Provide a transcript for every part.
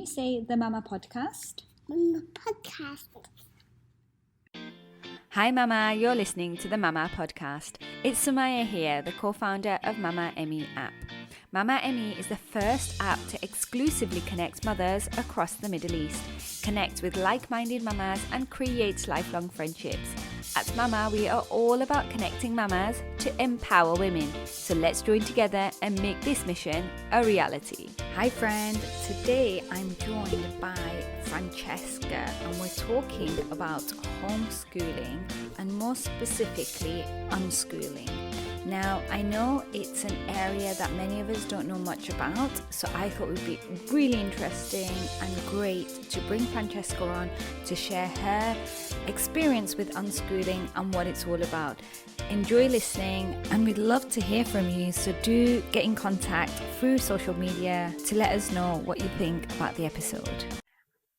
you say the Mama Podcast? Mama Podcast. Hi Mama, you're listening to the Mama Podcast. It's Sumaya here, the co-founder of Mama Emmy app. Mama Emmy is the first app to exclusively connect mothers across the Middle East, connect with like-minded mamas and create lifelong friendships. At Mama, we are all about connecting mamas to empower women. So let's join together and make this mission a reality. Hi friend, today I'm joined by Francesca and we're talking about homeschooling and more specifically unschooling. Now, I know it's an area that many of us don't know much about, so I thought it would be really interesting and great to bring Francesca on to share her experience with unschooling and what it's all about. Enjoy listening, and we'd love to hear from you, so do get in contact through social media to let us know what you think about the episode.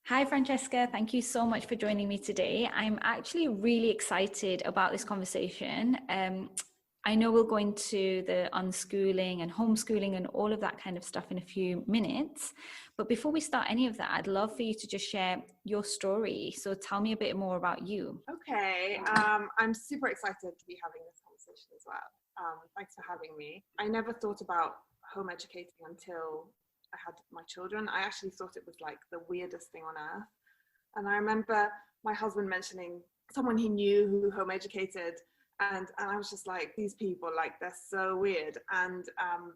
Hi Francesca, thank you so much for joining me today. I'm actually really excited about this conversation. I know we'll go into the unschooling and homeschooling and all of that kind of stuff in a few minutes. But before we start any of that, I'd love for you to just share your story. So tell me a bit more about you. Okay, I'm super excited to be having this conversation as well. Thanks for having me. I never thought about home educating until I had my children. I actually thought it was like the weirdest thing on earth. And I remember my husband mentioning someone he knew who home educated. And I was just like, these people, like, they're so weird. And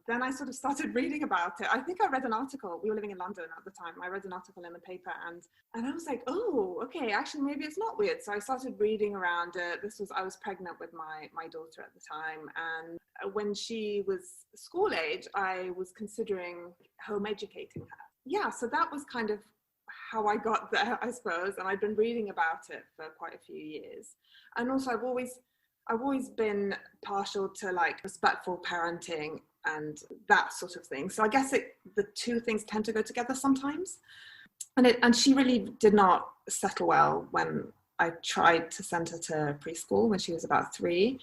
then I sort of started reading about it. I think I read an article. We were living in London at the time. I read an article in the paper and I was like, oh, okay, actually, maybe it's not weird. So I started reading around it. I was pregnant with my daughter at the time. And when she was school age, I was considering home educating her. Yeah, so that was kind of how I got there, I suppose. And I've been reading about it for quite a few years. And also I've always been partial to like respectful parenting and that sort of thing. So I guess the two things tend to go together sometimes. And she really did not settle well when I tried to send her to preschool when she was about 3.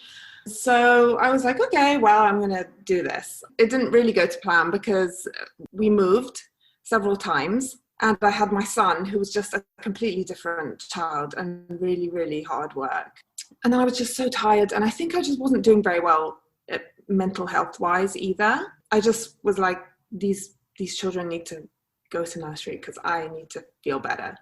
So I was like, okay, well, I'm going to do this. It didn't really go to plan because we moved several times. And I had my son, who was just a completely different child and really, really hard work. And I was just so tired. And I think I just wasn't doing very well mental health wise either. I just was like, these children need to go to nursery because I need to feel better.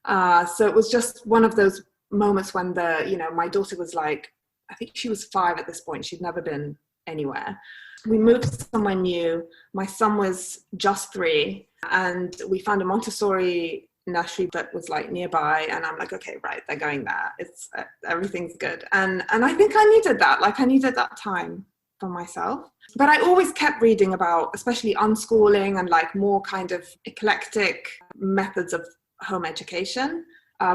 So it was just one of those moments when my daughter was like, I think she was 5 at this point. She'd never been anywhere. We moved somewhere new. My son was just 3 and we found a Montessori nursery that was like nearby, and I'm like, okay, right, they're going there, it's everything's good. And I think I needed that time for myself. But I always kept reading about especially unschooling and like more kind of eclectic methods of home education,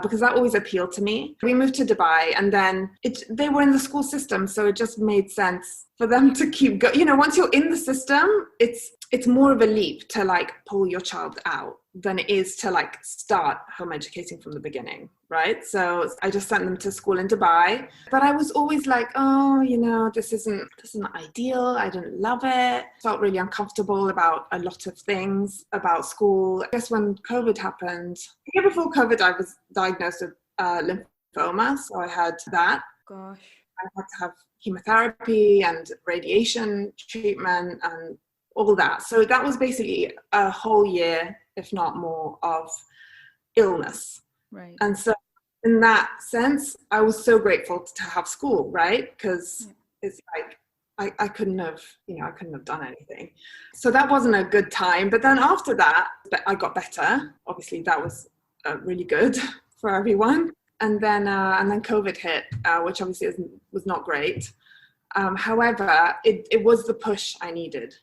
because that always appealed to me. We moved to Dubai, and then they were in the school system, so it just made sense for them to keep going. Once you're in the system, it's more of a leap to like pull your child out than it is to like start home educating from the beginning, right? So I just sent them to school in Dubai, but I was always like, oh, this isn't ideal. I didn't love it. Felt really uncomfortable about a lot of things about school. I guess when COVID happened, the year before COVID, I was diagnosed with lymphoma, so I had that. Gosh. I had to have chemotherapy and radiation treatment and all that. So that was basically a whole year, if not more, of illness. Right. And so in that sense, I was so grateful to have school, right? Because it's like, I couldn't have done anything. So that wasn't a good time. But then after that, I got better. Obviously, that was really good for everyone. And then COVID hit, which obviously was not great. However, it was the push I needed,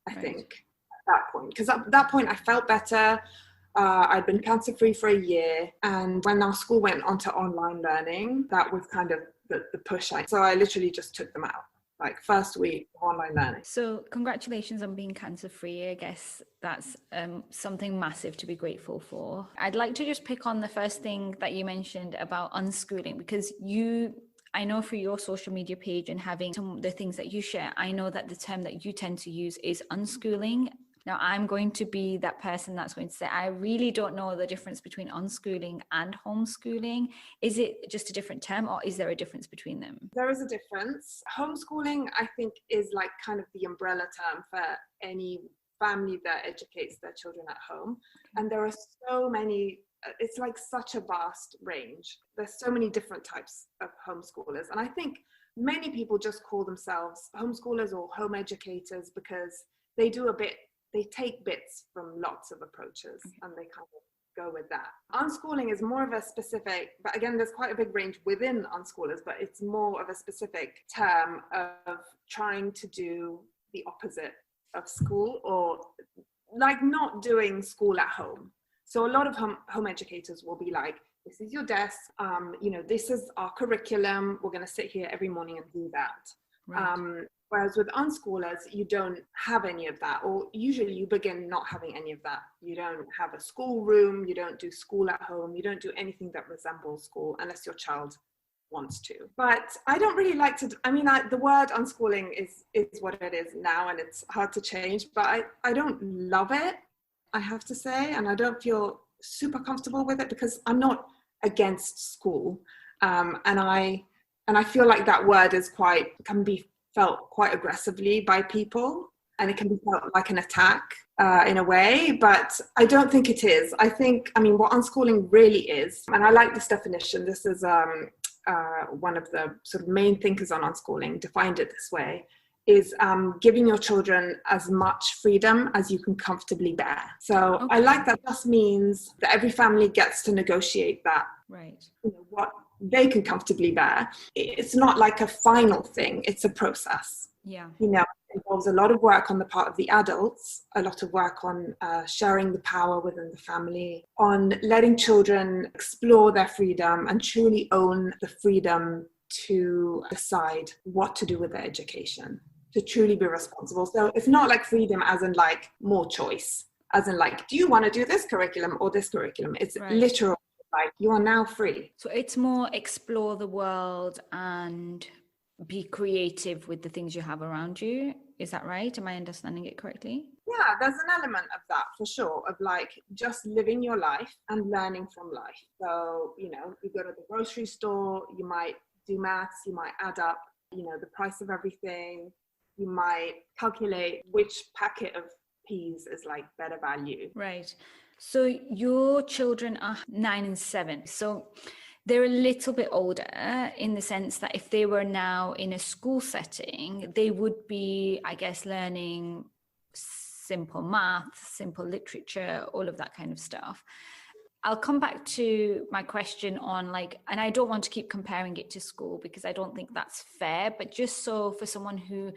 I think, at that point. Because at that point, I felt better. I'd been cancer-free for a year. And when our school went onto online learning, that was kind of the push. So I literally just took them out. Like first week online learning. So congratulations on being cancer-free. I guess that's something massive to be grateful for. I'd like to just pick on the first thing that you mentioned about unschooling, because I know through your social media page and having some of the things that you share, I know that the term that you tend to use is unschooling. Now, I'm going to be that person that's going to say, I really don't know the difference between unschooling and homeschooling. Is it just a different term, or is there a difference between them? There is a difference. Homeschooling, I think, is like kind of the umbrella term for any family that educates their children at home. And there are so many, it's like such a vast range. There's so many different types of homeschoolers. And I think many people just call themselves homeschoolers or home educators because they take bits from lots of approaches and they kind of go with that. Unschooling is more of a specific, but again, there's quite a big range within unschoolers, but it's more of a specific term of trying to do the opposite of school, or like not doing school at home. So a lot of home educators will be like, this is your desk, this is our curriculum, we're going to sit here every morning and do that. Right. Whereas with unschoolers, you don't have any of that, or usually you begin not having any of that. You don't have a school room, you don't do school at home, you don't do anything that resembles school unless your child wants to. But I don't really like to, the word unschooling is what it is now, and it's hard to change, but I don't love it, I have to say, and I don't feel super comfortable with it because I'm not against school. And I feel like that word can be felt quite aggressively by people, and it can be felt like an attack in a way, but I don't think it is. I think, what unschooling really is, and I like this definition, this is one of the sort of main thinkers on unschooling defined it this way, is giving your children as much freedom as you can comfortably bear. So okay. I like that just means that every family gets to negotiate that, right? What they can comfortably bear. It's not like a final thing, it's a process. Yeah. It involves a lot of work on the part of the adults, a lot of work on sharing the power within the family, on letting children explore their freedom and truly own the freedom to decide what to do with their education, to truly be responsible. So it's not like freedom as in like more choice, as in like, do you want to do this curriculum or this curriculum? It's right. Literal, like you are now free. So it's more explore the world and be creative with the things you have around you. Is that right? Am I understanding it correctly? Yeah, there's an element of that for sure, of like just living your life and learning from life. So, you go to the grocery store, you might do maths, you might add up, the price of everything. You might calculate which packet of peas is like better value. Right. So your children are 9 and 7. So they're a little bit older in the sense that if they were now in a school setting, they would be, I guess, learning simple math, simple literature, all of that kind of stuff. I'll come back to my question on and I don't want to keep comparing it to school because I don't think that's fair, but just so for someone who,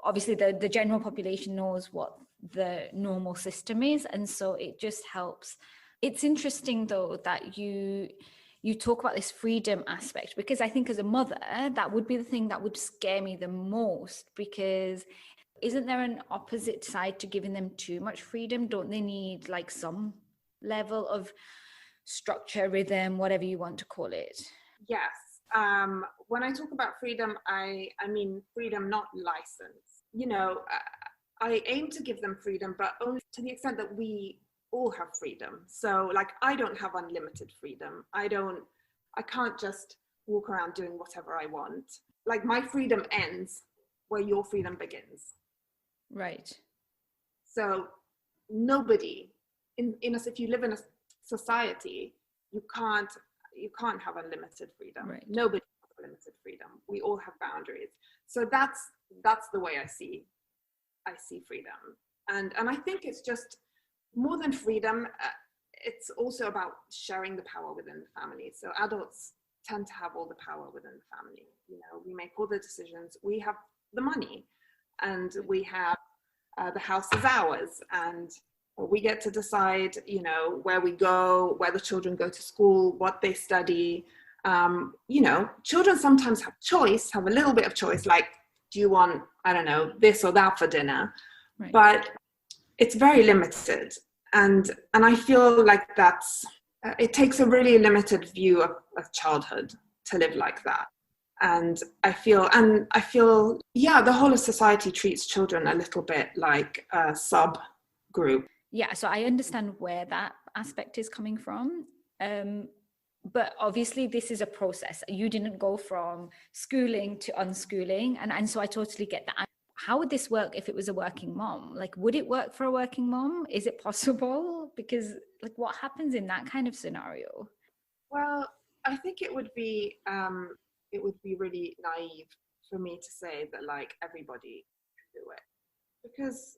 obviously the general population knows what the normal system is. And so it just helps. It's interesting though that you talk about this freedom aspect, because I think as a mother, that would be the thing that would scare me the most, because isn't there an opposite side to giving them too much freedom? Don't they need some level of structure, rhythm, whatever you want to call it? Yes. When I talk about freedom, I mean freedom, not license. I aim to give them freedom, but only to the extent that we all have freedom. So I don't have unlimited freedom. I can't just walk around doing whatever I want. My freedom ends where your freedom begins. Right. So nobody if you live in a society, you can't have unlimited freedom. Right. Nobody has unlimited freedom. We all have boundaries. So that's the way I see freedom. And I think it's just more than freedom. It's also about sharing the power within the family. So adults tend to have all the power within the family. We make all the decisions. We have the money, and we have the house is ours, and we get to decide, where we go, where the children go to school, what they study. Children sometimes have a little bit of choice, do you want, I don't know, this or that for dinner? Right. But it's very limited. And I feel like it takes a really limited view of childhood to live like that. And I feel, yeah, the whole of society treats children a little bit like a subgroup. Yeah, so I understand where that aspect is coming from. But obviously this is a process. You didn't go from schooling to unschooling. And so I totally get that. How would this work if it was a working mom? Like, would it work for a working mom? Is it possible? Because like, what happens in that kind of scenario? Well, I think it would be really naive for me to say that like everybody can do it, because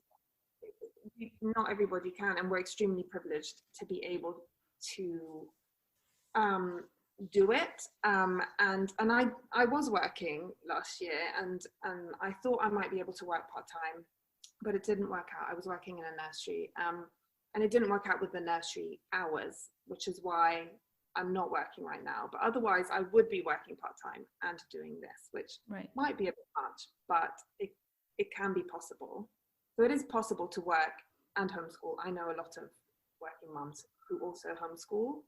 not everybody can, and we're extremely privileged to be able to do it. And I was working last year, and I thought I might be able to work part-time, but it didn't work out. I was working in a nursery, and it didn't work out with the nursery hours, which is why I'm not working right now. But otherwise I would be working part-time and doing this, which might be a bit much, but it can be possible. So it is possible to work and homeschool. I know a lot of working moms who also homeschool,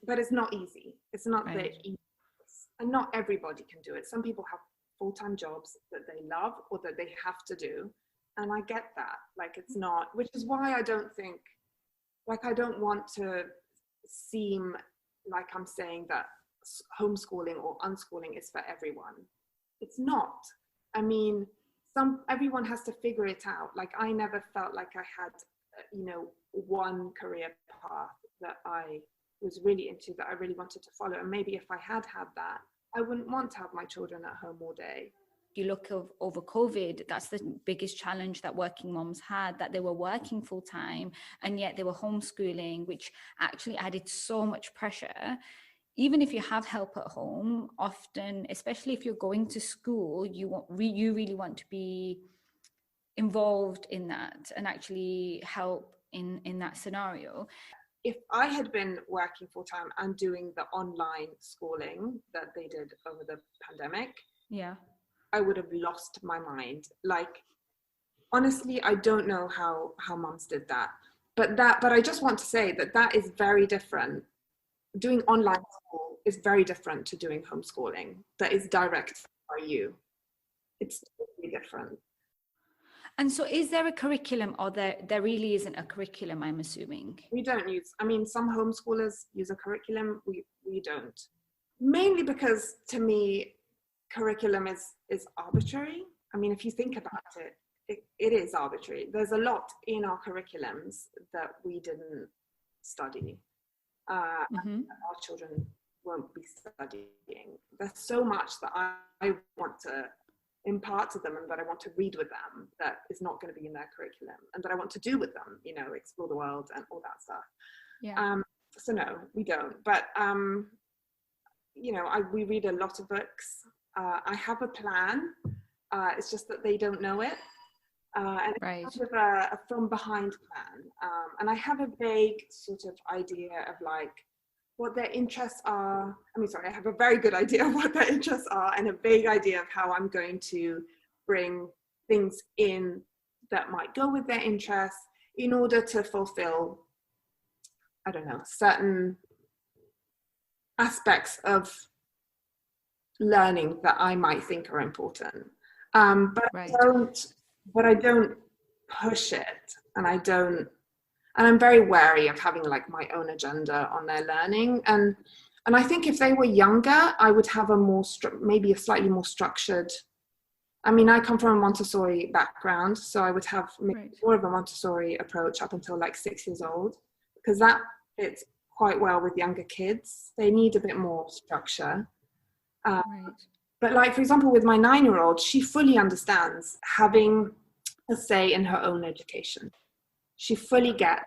but it's not easy. It's not the easiest, and not everybody can do it. Some people have full-time jobs that they love or that they have to do, and I get that. Like, it's not, which is why I don't think, like, I don't want to seem like I'm saying that homeschooling or unschooling is for everyone. It's not. I mean, everyone has to figure it out. Like, I never felt like I had, one career path that I was really into, that I really wanted to follow. And maybe if I had that, I wouldn't want to have my children at home all day. You look over COVID, that's the biggest challenge that working moms had, that they were working full time and yet they were homeschooling, which actually added so much pressure. Even if you have help at home, often, especially if you're going to school, you really want to be involved in that and actually help in that scenario. If I had been working full time and doing the online schooling that they did over the pandemic, I would have lost my mind. Like, honestly, I don't know how moms did that. But I just want to say that is very different. Doing online school is very different to doing homeschooling that is direct by you. It's totally different. And so is there a curriculum, or there really isn't a curriculum, I'm assuming? We don't use, some homeschoolers use a curriculum, we don't. Mainly because, to me, curriculum is arbitrary. If you think about it, it is arbitrary. There's a lot in our curriculums that we didn't study. Our children won't be studying. There's so much that I want to impart to them and that I want to read with them that is not going to be in their curriculum, and that I want to do with them, explore the world and all that stuff. So no, we don't. But we read a lot of books. I have a plan. It's just that they don't know it. And it's sort of a from behind plan. And I have a vague sort of idea of like what their interests are. I have a very good idea of what their interests are, and a vague idea of how I'm going to bring things in that might go with their interests in order to fulfill, certain aspects of learning that I might think are important. But I don't push it, and I'm very wary of having like my own agenda on their learning. And I think if they were younger, I would have maybe a slightly more structured. I come from a Montessori background, so I would have more of a Montessori approach up until like 6 years old, because that fits quite well with younger kids. They need a bit more structure. But like, for example, with my 9-year-old, she fully understands having a say in her own education. She fully gets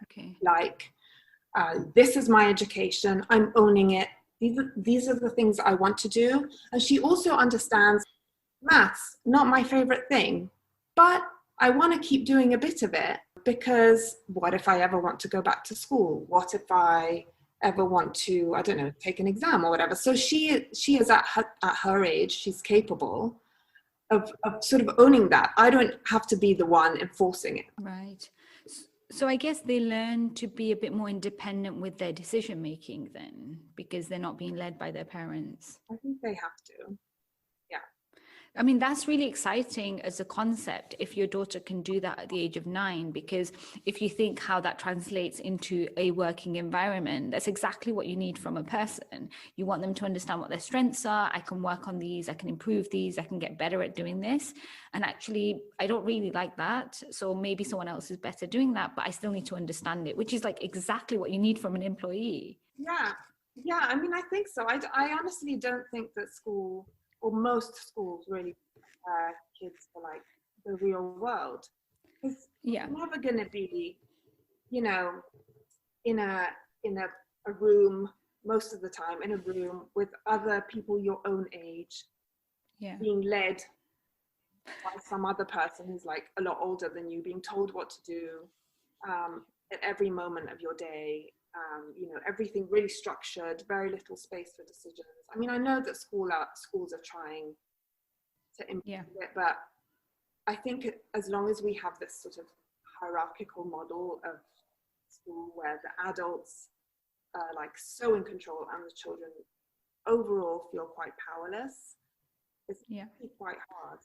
this is my education. I'm owning it. These are the things I want to do. And she also understands maths, not my favorite thing, but I want to keep doing a bit of it, because what if I ever want to go back to school? What if I ever want to, take an exam or whatever? So she is at her age, she's capable of sort of owning that. I don't have to be the one enforcing it. Right. So I guess they learn to be a bit more independent with their decision making then, because they're not being led by their parents. I think they have to. Yeah. I mean, that's really exciting as a concept if your daughter can do that at the age of 9, because if you think how that translates into a working environment, that's exactly what you need from a person. You want them to understand what their strengths are. I can work on these, I can improve these, I can get better at doing this. And actually, I don't really like that. So maybe someone else is better doing that, but I still need to understand it, which is like exactly what you need from an employee. Yeah. Yeah. I mean, I think so. I honestly don't think that school or most schools really prepare kids for like the real world. Because Yeah. you're never going to be, you know, in a room most of the time, in a room with other people your own age, being led by some other person who's like a lot older than you, being told what to do at every moment of your day. Everything really structured, very little space for decisions. I mean, I know that schools are trying to improve it, but I think as long as we have this sort of hierarchical model of school where the adults are like so in control and the children overall feel quite powerless, it's really quite hard.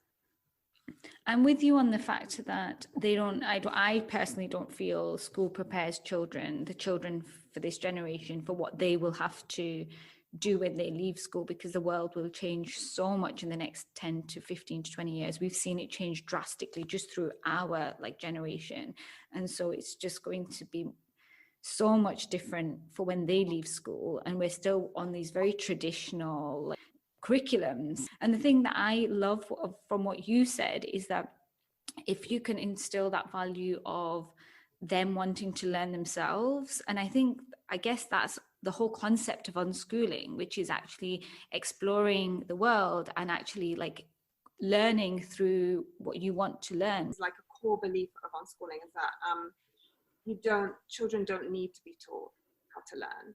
I'm with you on the fact that I personally don't feel school prepares the children for this generation, for what they will have to do when they leave school, because the world will change so much in the next 10 to 15 to 20 years. We've seen it change drastically just through our generation. And so it's just going to be so much different for when they leave school. And we're still on these very traditional curriculums. And the thing that I love from what you said is that if you can instill that value of them wanting to learn themselves, and I guess that's the whole concept of unschooling, which is actually exploring the world and actually learning through what you want to learn. It's like a core belief of unschooling is that children don't need to be taught how to learn.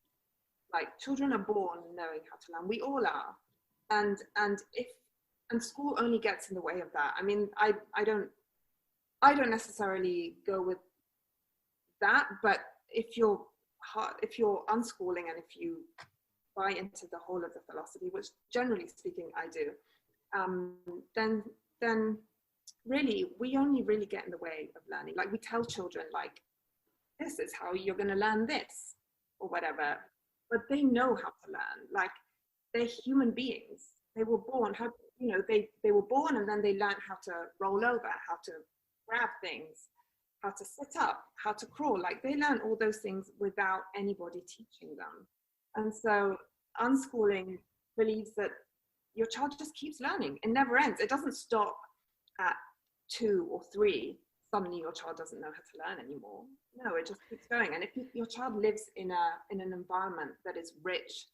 Like, children are born knowing how to learn. We all are. And school only gets in the way of that. I mean, I don't necessarily go with that, but if you're unschooling and if you buy into the whole of the philosophy, which generally speaking I do, then really we only really get in the way of learning. Like, we tell children like, this is how you're going to learn this or whatever, but they know how to learn. Like, they're human beings. They were born, they were born and then they learned how to roll over, how to grab things, how to sit up, how to crawl. Like, they learn all those things without anybody teaching them. And so unschooling believes that your child just keeps learning. It never ends. It doesn't stop at 2 or 3. Suddenly your child doesn't know how to learn anymore. No, it just keeps going. And if your child lives in an environment that is rich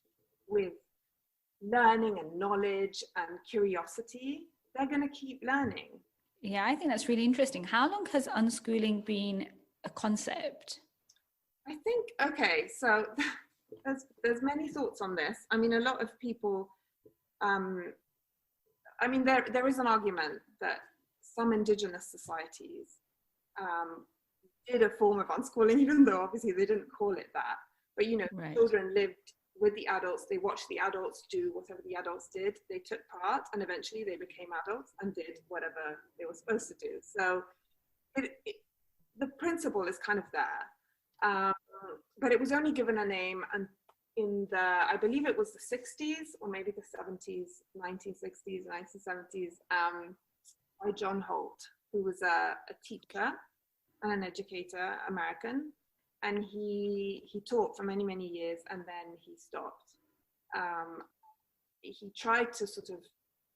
with learning and knowledge and curiosity, they're going to keep learning. Yeah, I think that's really interesting. How long has unschooling been a concept? I think, okay, so there's many thoughts on this. I mean, a lot of people, there is an argument that some indigenous societies did a form of unschooling, even though obviously they didn't call it that. But, Right. Children lived with the adults, they watched the adults do whatever the adults did, they took part, and eventually they became adults and did whatever they were supposed to do. So the principle is kind of there. But it was only given a name and in I believe it was the 60s or maybe the 70s, 1960s, 1970s, by John Holt, who was a teacher and an educator, American. And he taught for many, many years, and then he stopped. He tried to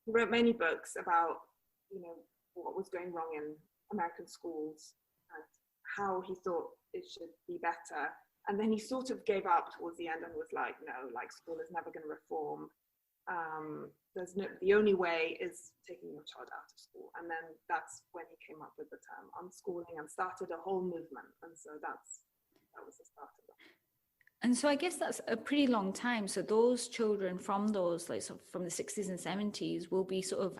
he wrote many books about, what was going wrong in American schools and how he thought it should be better. And then he sort of gave up towards the end and was like, no, school is never going to reform. The only way is taking your child out of school. And then that's when he came up with the term unschooling and started a whole movement. And so that was the start of it. And so I guess that's a pretty long time. So those children from those, from the 60s and 70s will be sort of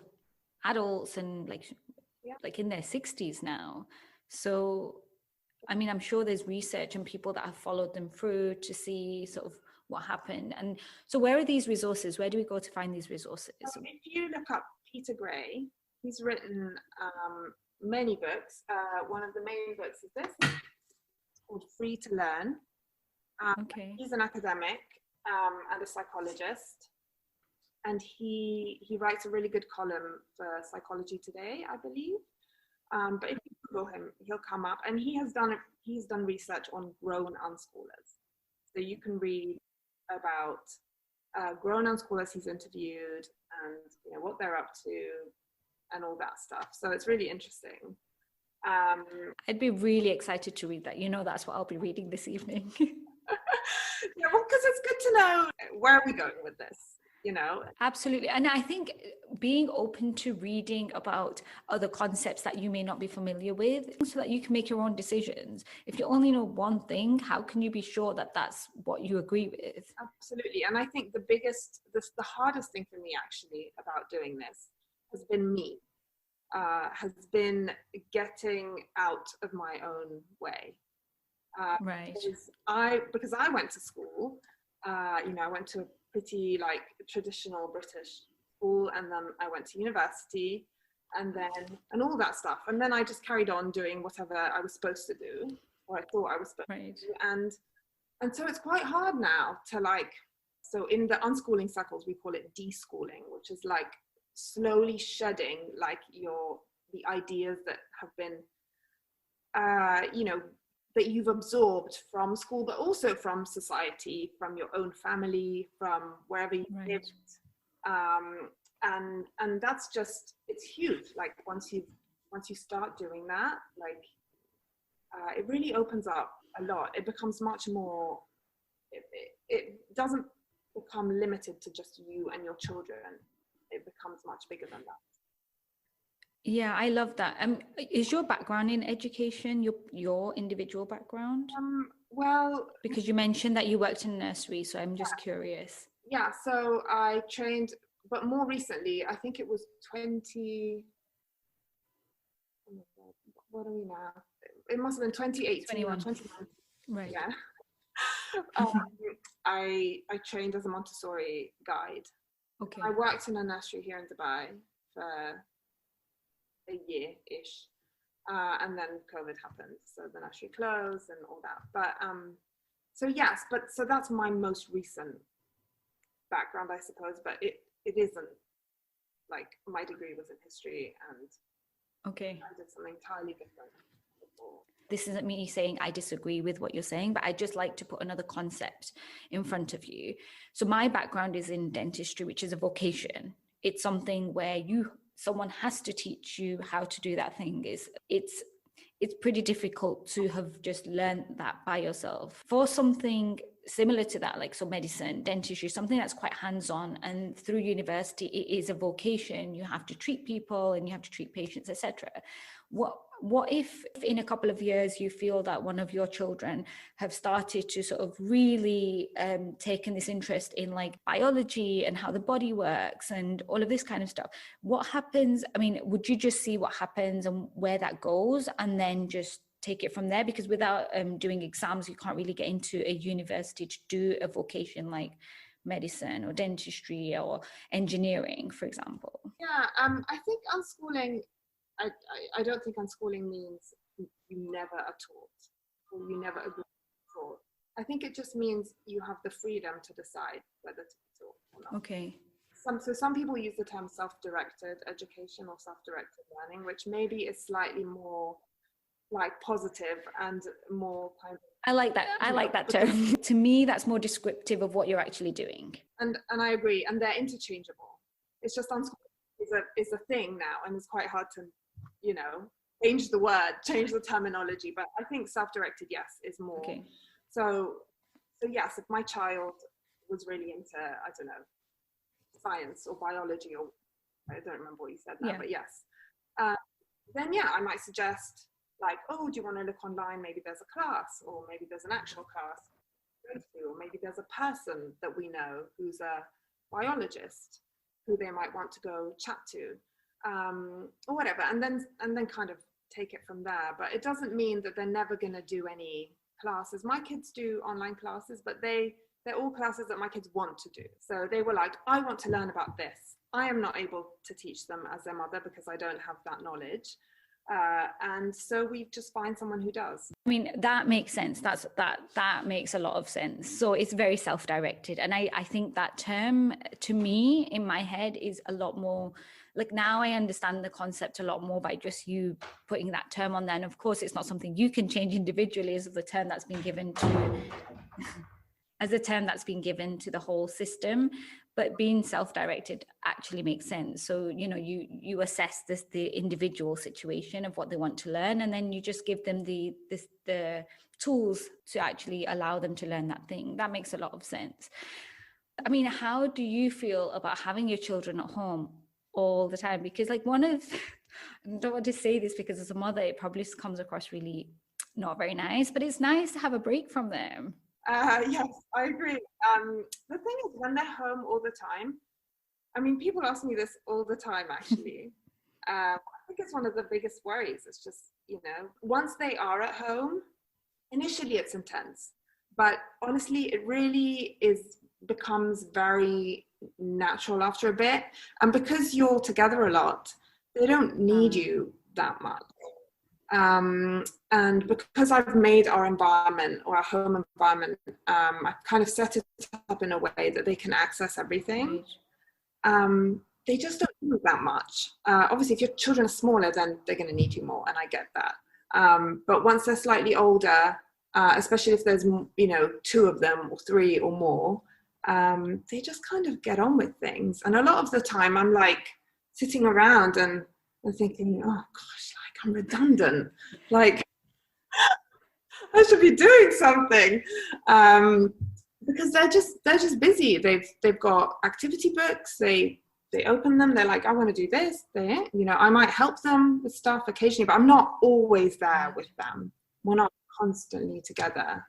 adults and in their 60s now. So I mean, I'm sure there's research and people that have followed them through to see sort of what happened. And so where are these resources? Where do we go to find these resources? If you look up Peter Gray, he's written many books. One of the main books is this. It's called Free to Learn. Okay. He's an academic and a psychologist. And he writes a really good column for Psychology Today, I believe. But if you Google him, he'll come up. And he's done research on grown unschoolers. So you can read about grown unschoolers he's interviewed and what they're up to and all that stuff. So it's really interesting. I'd be really excited to read that. That's what I'll be reading this evening. Yeah, well, because it's good to know where are we going with this. Absolutely. And I think being open to reading about other concepts that you may not be familiar with so that you can make your own decisions. If you only know one thing, how can you be sure that that's what you agree with? Absolutely. And I think the hardest thing for me actually about doing this has been has been getting out of my own way. Right. Because I went to school, I went to a pretty traditional British school, and then I went to university and all that stuff. And then I just carried on doing whatever I was supposed to do, or I thought I was supposed to do. And so it's quite hard now to so in the unschooling circles, we call it deschooling, which is slowly shedding the ideas that have been, that you've absorbed from school, but also from society, from your own family, from wherever you lived. And that's just, it's huge. Once you start doing that, it really opens up a lot. It becomes much more, it doesn't become limited to just you and your children. It becomes much bigger than that. Yeah, I love that. Is your background in education your individual background? Well, because you mentioned that you worked in nursery, so I'm just curious. Yeah, so I trained, but more recently, I think it was 20. Oh my God, what are we now? It must have been 2018 21. or 2019. Right. Yeah. I trained as a Montessori guide. Okay. I worked in a nursery here in Dubai for a year-ish, and then COVID happened, so the nursery closed and all that. But so that's my most recent background, I suppose. But it isn't my degree was in history, and okay, I did something entirely different before. This isn't me saying I disagree with what you're saying, but I just like to put another concept in front of you. So my background is in dentistry, which is a vocation. It's something where someone has to teach you how to do that thing. It's pretty difficult to have just learned that by yourself. For something similar to that, so medicine, dentistry, something that's quite hands-on, and through university, it is a vocation. You have to treat people and you have to treat patients, etc. What if in a couple of years you feel that one of your children have started to sort of really taken this interest in biology and how the body works and all of this kind of stuff? What happens? I mean, would you just see what happens and where that goes and then just take it from there? Because without doing exams, you can't really get into a university to do a vocation like medicine or dentistry or engineering, for example. Yeah, I think unschooling, I don't think unschooling means you never are taught or you never agree to be taught. I think it just means you have the freedom to decide whether to be taught or not. Okay. Some people use the term self-directed education or self-directed learning, which maybe is slightly more positive and more kind of. I like that term. To me, that's more descriptive of what you're actually doing. And I agree, and they're interchangeable. It's just unschooling is a thing now, and it's quite hard to change the word, change the terminology. But I think self-directed, yes, is more. Okay. So yes, if my child was really into, I don't know, science or biology, or I don't remember what you said now, but yes, then I might suggest do you want to look online? Maybe there's a class, or maybe there's an actual class to go to, or maybe there's a person that we know who's a biologist who they might want to go chat to, or whatever, and then kind of take it from there. But it doesn't mean that they're never going to do any classes. My kids do online classes, but they're all classes that my kids want to do. So they were like, I want to learn about this. I am not able to teach them as their mother because I don't have that knowledge. And so we just find someone who does. I mean, that makes sense. That makes a lot of sense. So it's very self-directed. And I think that term, to me, in my head, is a lot more, like, now I understand the concept a lot more by just you putting that term on there. And of course, it's not something you can change individually, as the term that's been given to as a term that's been given to the whole system. But being self-directed actually makes sense. So, you know, you assess the individual situation of what they want to learn, and then you just give them the tools to actually allow them to learn that thing. That makes a lot of sense. I mean, how do you feel about having your children at home all the time? Because, like, I don't want to say this because as a mother, it probably comes across really not very nice, but it's nice to have a break from them. Yes, I agree. The thing is, when they're home all the time, I mean, people ask me this all the time, actually. I think it's one of the biggest worries. It's just, you know, once they are at home, initially it's intense, but honestly, it really becomes very natural after a bit. And because you're together a lot, they don't need you that much. And because I've made our environment, or our home environment, I've kind of set it up in a way that they can access everything. They just don't need that much. Obviously, if your children are smaller, then they're going to need you more, and I get that. But once they're slightly older, especially if there's, you know, 2 of them or 3 or more, they just kind of get on with things. And a lot of the time, I'm like sitting around and thinking, oh gosh, like, I'm redundant. Like, I should be doing something, because they're just busy. They've got activity books. They open them. They're like, I want to do this. You know, I might help them with stuff occasionally, but I'm not always there with them. We're not constantly together.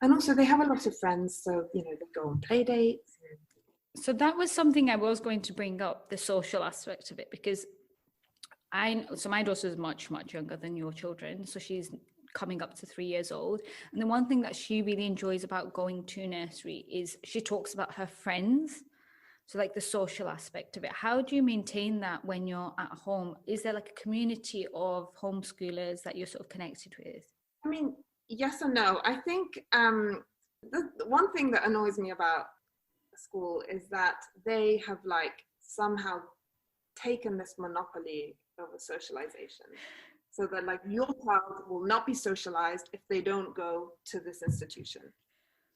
And also, they have a lot of friends, so, you know, they go on play dates. So that was something I was going to bring up, the social aspect of it, because so my daughter is much, much younger than your children. So she's coming up to 3 years old. And the one thing that she really enjoys about going to nursery is she talks about her friends. So, like, the social aspect of it. How do you maintain that when you're at home? Is there like a community of homeschoolers that you're sort of connected with? I mean, yes and no. I think the one thing that annoys me about school is that they have, like, somehow taken this monopoly over socialization. So that, like, your child will not be socialized if they don't go to this institution.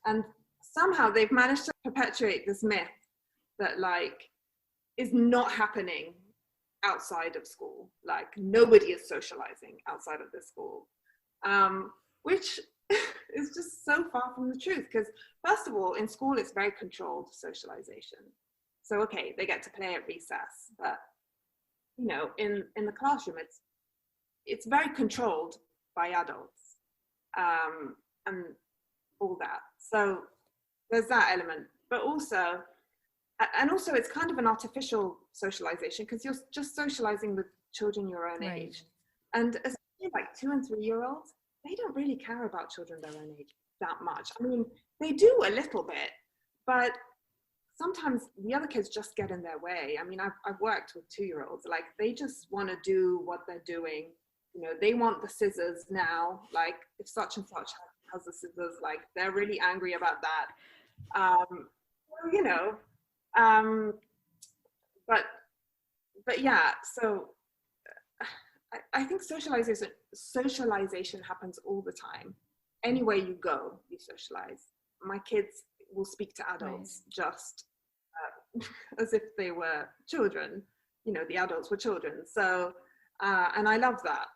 And somehow they've managed to perpetuate this myth that, like, is not happening outside of school. Like, nobody is socializing outside of this school, which is just so far from the truth. Because first of all, in school, it's very controlled socialization. So, okay, they get to play at recess, but, you know, in the classroom, it's very controlled by adults, and all that. So there's that element, but also it's kind of an artificial socialization, because you're just socializing with children your own age. And especially like 2 and 3 year olds, they don't really care about children their own age that much. I mean, they do a little bit, but sometimes the other kids just get in their way. I mean, I've worked with 2-year-olds, like, they just want to do what they're doing. You know, they want the scissors now. Like, if such and such has the scissors, like, they're really angry about that. You know, but yeah, so I think socialization happens all the time. Anywhere you go, you socialize. My kids will speak to adults just as if they were children. You know, the adults were children. So, and I love that.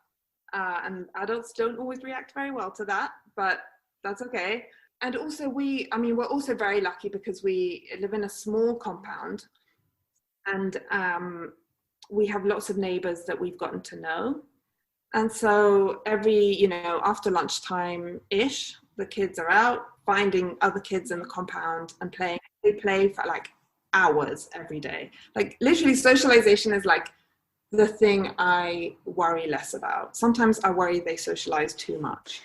And adults don't always react very well to that, but that's okay. And also we're also very lucky because we live in a small compound, and we have lots of neighbors that we've gotten to know. And so after lunchtime-ish, the kids are out finding other kids in the compound and playing. They play for like hours every day. Like, literally, socialization is like the thing I worry less about. Sometimes I worry they socialize too much.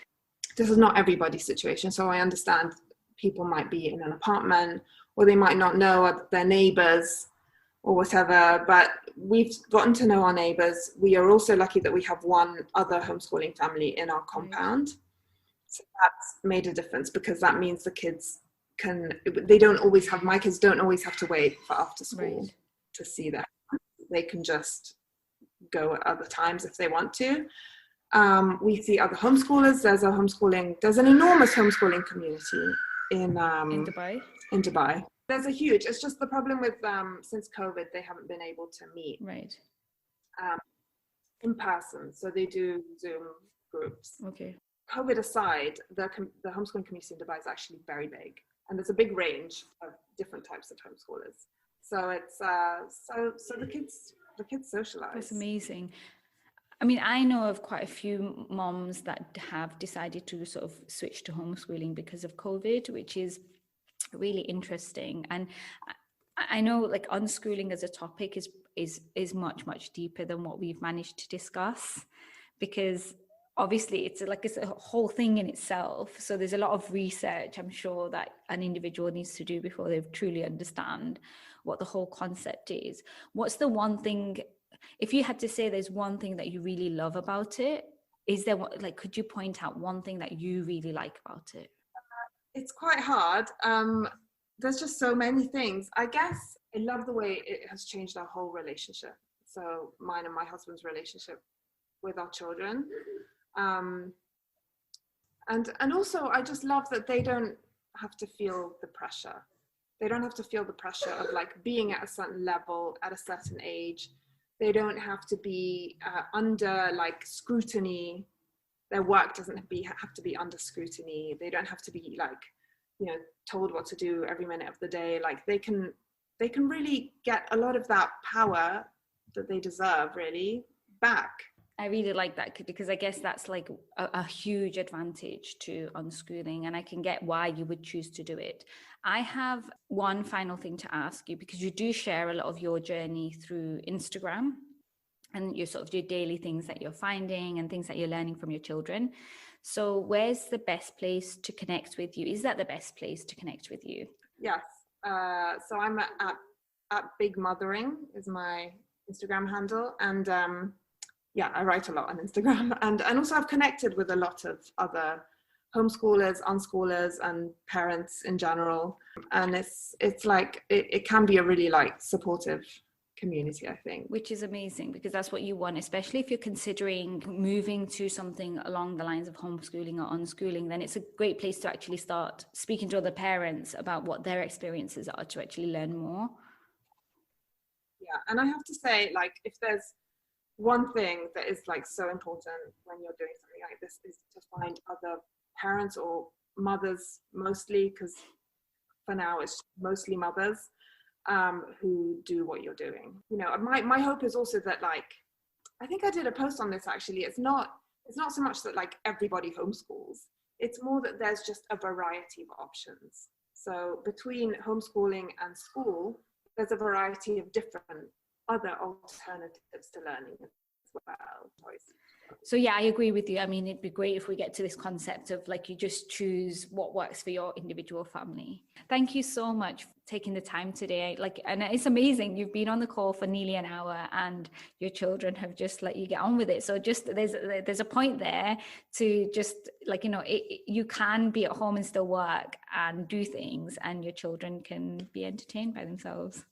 This is not everybody's situation, so I understand people might be in an apartment or they might not know their neighbors or whatever, but we've gotten to know our neighbors. We are also lucky that we have one other homeschooling family in our compound. So that's made a difference, because that means the kids my kids don't always have to wait for after school to see them. They can just go at other times if they want to. We see other homeschoolers. There's an enormous homeschooling community in Dubai. There's it's just the problem with, since COVID, they haven't been able to meet in person. So they do Zoom groups. Okay. COVID aside, the homeschooling community in Dubai is actually very big. And there's a big range of different types of homeschoolers. So it's, so the kids socialize. That's amazing. I mean, I know of quite a few moms that have decided to sort of switch to homeschooling because of COVID, which is really interesting. And I know like unschooling as a topic is much, much deeper than what we've managed to discuss, because obviously it's a whole thing in itself. So there's a lot of research, I'm sure, that an individual needs to do before they truly understand what the whole concept is. What's the one thing, if you had to say there's one thing that you really love about it, is there could you point out one thing that you really like about it? It's quite hard. There's just so many things. I guess I love the way it has changed our whole relationship. So mine and my husband's relationship with our children. And also I just love that they don't have to feel the pressure. They don't have to feel the pressure of like being at a certain level at a certain age. They don't have to be under like scrutiny. Their work doesn't have to be under scrutiny. They don't have to be like, told what to do every minute of the day. Like they can really get a lot of that power that they deserve really back. I really like that, because I guess that's like a huge advantage to unschooling, and I can get why you would choose to do it. I have one final thing to ask you, because you do share a lot of your journey through Instagram and your sort of your daily things that you're finding and things that you're learning from your children. So where's the best place to connect with you? Is that the best place to connect with you? Yes. So I'm at Big Mothering is my Instagram handle. And I write a lot on Instagram. And also I've connected with a lot of other homeschoolers, unschoolers, and parents in general. And it's like, it can be a really like supportive community, I think. Which is amazing, because that's what you want, especially if you're considering moving to something along the lines of homeschooling or unschooling. Then it's a great place to actually start speaking to other parents about what their experiences are, to actually learn more. Yeah, and I have to say, like, if there's one thing that is like so important when you're doing something like this, is to find other parents or mothers, mostly, because for now it's mostly mothers, who do what you're doing. My hope is also that, like, I think I did a post on this actually, it's not so much that like everybody homeschools, it's more that there's just a variety of options. So between homeschooling and school, there's a variety of different other alternatives to learning as well. So yeah, I agree with you. I mean, it'd be great if we get to this concept of like, you just choose what works for your individual family. Thank you so much for taking the time today. And it's amazing. You've been on the call for nearly an hour and your children have just let you get on with it. So just there's a point there to just you can be at home and still work and do things, and your children can be entertained by themselves.